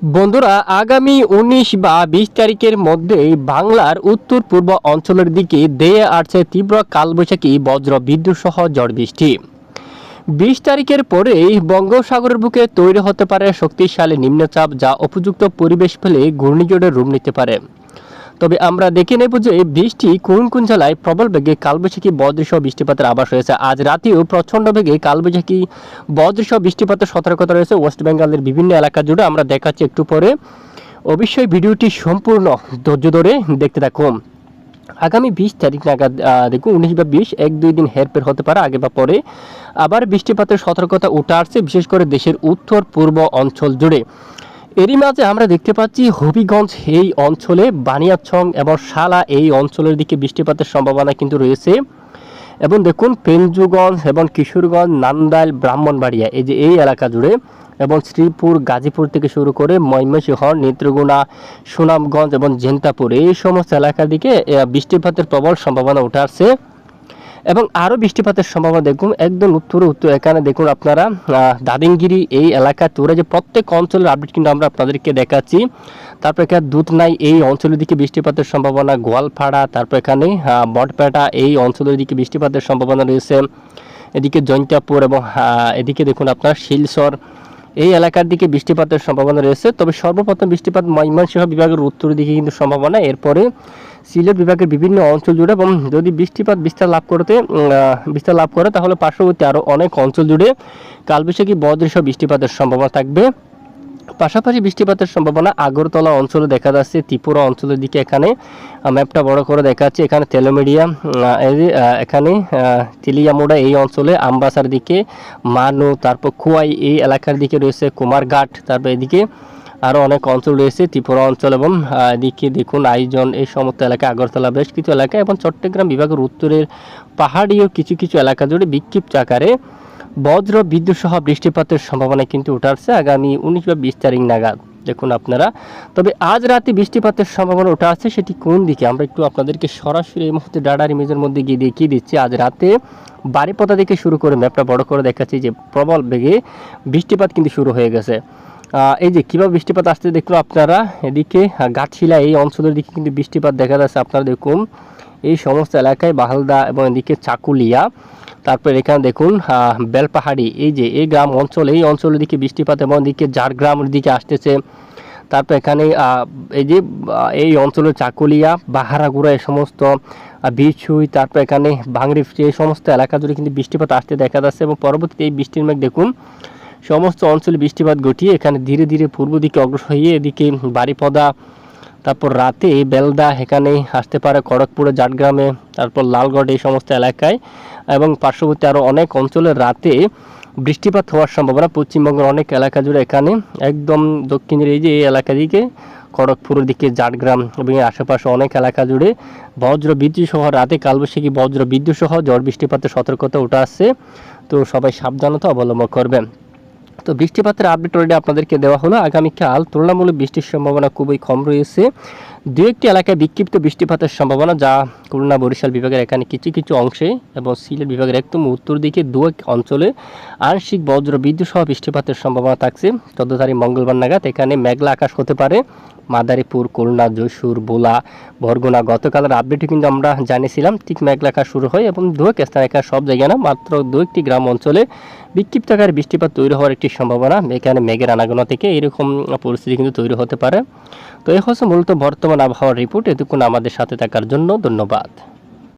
বন্ধুরা, আগামী ১৯ বা ২০ তারিখের মধ্যেই বাংলার উত্তর পূর্ব অঞ্চলের দিকে ধেয়ে আসছে তীব্র কালবৈশাখী বজ্র বিদ্যুৎ সহ ঝড় বৃষ্টি। ২০ তারিখের পরেই বঙ্গোপসাগরের বুকে তৈরি হতে পারে শক্তিশালী নিম্নচাপ, যা উপযুক্ত পরিবেশ পেলে ঘূর্ণিঝড়ের রূপ নিতে পারে। তবে আমরা দেখে নেব যে বৃষ্টি কোন কোন জেলায় প্রবল বেগে কালবৈশাখী বজ্রসহ বৃষ্টিপাতের আভাস রয়েছে। আজ রাতেও প্রচণ্ড বেগে কালবৈশাখী বজ্রসহ বৃষ্টিপাতের সতর্কতা রয়েছে ওয়েস্ট বেঙ্গলের বিভিন্ন এলাকা জুড়ে। আমরা দেখাচ্ছি একটু পরে। অবশ্যই ভিডিওটি সম্পূর্ণ ধৈর্য ধরে দেখতে থাকুন। আগামী ২০ তারিখ নাগাদ দেখুন ১৯ বা ২০ ১-২ দিন হেরফের হতে পারে আগে বা পরে। আবার বৃষ্টিপাতের সতর্কতা উঠে আসছে, বিশেষ করে দেশের উত্তর পূর্ব অঞ্চল জুড়ে। এরই মাঝে আমরা দেখতে পাচ্ছি হবিগঞ্জ এই অঞ্চলে, বানিয়াছং এবং শালা এই অঞ্চলের দিকে বৃষ্টিপাতের সম্ভাবনা কিন্তু রয়েছে। এবং দেখুন পেঞ্জুগঞ্জ এবং কিশোরগঞ্জ, নান্দাইল, ব্রাহ্মণবাড়িয়া এই এলাকা জুড়ে, এবং শ্রীপুর, গাজীপুর থেকে শুরু করে ময়মনসিংহ, নেত্রকোনা, সুনামগঞ্জ এবং জেন্তাপুর এই সমস্ত এলাকার দিকে বৃষ্টিপাতের প্রবল সম্ভাবনা উঠে আসছে। এবং আরও বৃষ্টিপাতের সম্ভাবনা দেখুন একদম উত্তর এখানে দেখুন আপনারা দাদিনগিরি এই এলাকা তোরা যে প্রত্যেক অঞ্চলের আপডেট কিন্তু আমরা আপনাদেরকে দেখাচ্ছি। তারপর এখানে দুধনাই এই অঞ্চলের দিকে বৃষ্টিপাতের সম্ভাবনা, গোয়ালপাড়া, তারপর এখানে বটপেটা এই অঞ্চলের দিকে বৃষ্টিপাতের সম্ভাবনা রয়েছে। এদিকে জৈন্তাপুর এবং এদিকে দেখুন আপনার শিলচর এই এলাকার দিকে বৃষ্টিপাতের সম্ভাবনা রয়েছে। তবে সর্বপ্রথম বৃষ্টিপাত ময়মনসিংহ বিভাগের উত্তর দিকে কিন্তু সম্ভাবনা, এরপরে সিলেট বিভাগের বিভিন্ন অঞ্চল জুড়ে। এবং যদি বৃষ্টিপাত বিস্তার লাভ করে তাহলে পার্শ্ববর্তী আরও অনেক অঞ্চল জুড়ে কালবৈশাখী বজ্রসহ বৃষ্টিপাতের সম্ভাবনা থাকবে। পাশাপাশি বৃষ্টিপাতের সম্ভাবনা আগরতলা অঞ্চলে দেখা যাচ্ছে, ত্রিপুরা অঞ্চলের দিকে। এখানে ম্যাপটা বড় করে দেখাচ্ছে, এখানে তেলোমেডিয়া, এখানে তিলিয়ামুড়া এই অঞ্চলে, আমবাসার দিকে মানু, তারপর খুয়াই এই এলাকার দিকে রয়েছে, কুমারঘাট, তারপর এদিকে আরও অনেক অঞ্চল রয়েছে ত্রিপুরা অঞ্চল। এবং এদিকে দেখুন আইজন এই সমস্ত এলাকা, আগরতলা বেশ কিছু এলাকা এবং চট্টগ্রাম বিভাগের উত্তরের পাহাড়িও কিছু কিছু এলাকা জুড়ে বিক্ষিপ্ত আকারে বজ্র বিদ্যুৎ সহ বৃষ্টিপাতের সম্ভাবনা কিন্তু উঠে আসছে আগামী ১৯ বা ২০ তারিখ নাগাদ দেখুন আপনারা। তবে আজ রাতে বৃষ্টিপাতের সম্ভাবনা উঠে আসছে, সেটি কোন দিকে আমরা একটু আপনাদেরকে সরাসরি এই মুহূর্তে ডাটার ইমেজের মধ্যে গিয়ে দেখিয়ে দিচ্ছি। আজ রাতে বাড়িপদা থেকে শুরু করে ম্যাপটা বড় করে দেখাচ্ছি যে প্রবল বেগে বৃষ্টিপাত কিন্তু শুরু হয়ে গেছে। এই যে কীভাবে বৃষ্টিপাত আসতে দেখুন আপনারা, এদিকে ঘাটশিলা এই অঞ্চলের দিকে কিন্তু বৃষ্টিপাত দেখা যাচ্ছে। আপনারা দেখুন এই সমস্ত এলাকায় বাহালদা এবং এদিকে চাকুলিয়া, তারপর এখানে দেখুন বেলপাহাড়ি এই গ্রাম অঞ্চল, এই অঞ্চলের দিকে বৃষ্টিপাত এবং এদিকে ঝাড়গ্রামের দিকে আসতেছে। তারপর এখানে এই অঞ্চলের চাকুলিয়া, বাহারাগুড়া এই সমস্ত বিছুই, তারপর এখানে ভাঙড়ি এই সমস্ত এলাকা জুড়ে কিন্তু বৃষ্টিপাত আসতে দেখা যাচ্ছে। এবং পরবর্তীতে এই বৃষ্টির মেঘ দেখুন সমস্ত অঞ্চলে বৃষ্টিপাত ঘটিয়ে এখানে ধীরে ধীরে পূর্ব দিকে অগ্রসর হয়ে এদিকে বাড়িপদা, তারপর রাতে বেলদা এখানে আসতে পারে, খড়গপুরে, ঝাড়গ্রামে, তারপর লালগড় এই সমস্ত এলাকায় এবং পার্শ্ববর্তী আরও অনেক অঞ্চলে রাতে বৃষ্টিপাত হওয়ার সম্ভাবনা। পশ্চিমবঙ্গের অনেক এলাকা জুড়ে এখানে একদম দক্ষিণের এই এলাকা দিকে খড়গপুরের দিকে, ঝাড়গ্রাম এবং আশেপাশে অনেক এলাকা জুড়ে বজ্র বিদ্যুৎ সহ রাতে কালবৈশাখী বজ্র বিদ্যুৎ সহ ঝড় বৃষ্টিপাতের সতর্কতা উঠে আসছে। তো সবাই সাবধানতা অবলম্বন করবেন। তো বৃষ্টিপাতের আপডেট অলরেডি আপনাদেরকে দেওয়া হলো। আগামীকাল তুলনামূলক বৃষ্টির সম্ভাবনা খুবই কম রয়েছে। দু একটি এলাকায় বিক্ষিপ্ত বৃষ্টিপাতের সম্ভাবনা, যা খুলনা, বরিশাল বিভাগের এখানে কিছু কিছু অংশে এবং সিলেট বিভাগের একদম উত্তর দিকে দু এক অঞ্চলে আংশিক বজ্র বিদ্যুৎ সহ বৃষ্টিপাতের সম্ভাবনা থাকছে 14 তারিখ মঙ্গলবার নাগাদ। এখানে মেঘলা আকাশ হতে পারে মাদারীপুর, খুলনা, যশোর, ভোলা, বরগুনা। গতকালের আপডেটে কিন্তু আমরা জানিয়েছিলাম ঠিক মেঘলা আকাশ শুরু হয় এবং দু এক স্থানে সব জায়গায় না, মাত্র দু একটি গ্রাম অঞ্চলে বিক্ষিপ্ত আকারে বৃষ্টিপাত তৈরি হওয়ার একটি সম্ভাবনা। এখানে মেঘের আনাগোনা থেকে এরকম পরিস্থিতি কিন্তু তৈরি হতে পারে। তো এই হচ্ছে মূলত বর্তমান আবহাওয়ার রিপোর্ট। এতক্ষণ আমাদের সাথে থাকার জন্য ধন্যবাদ।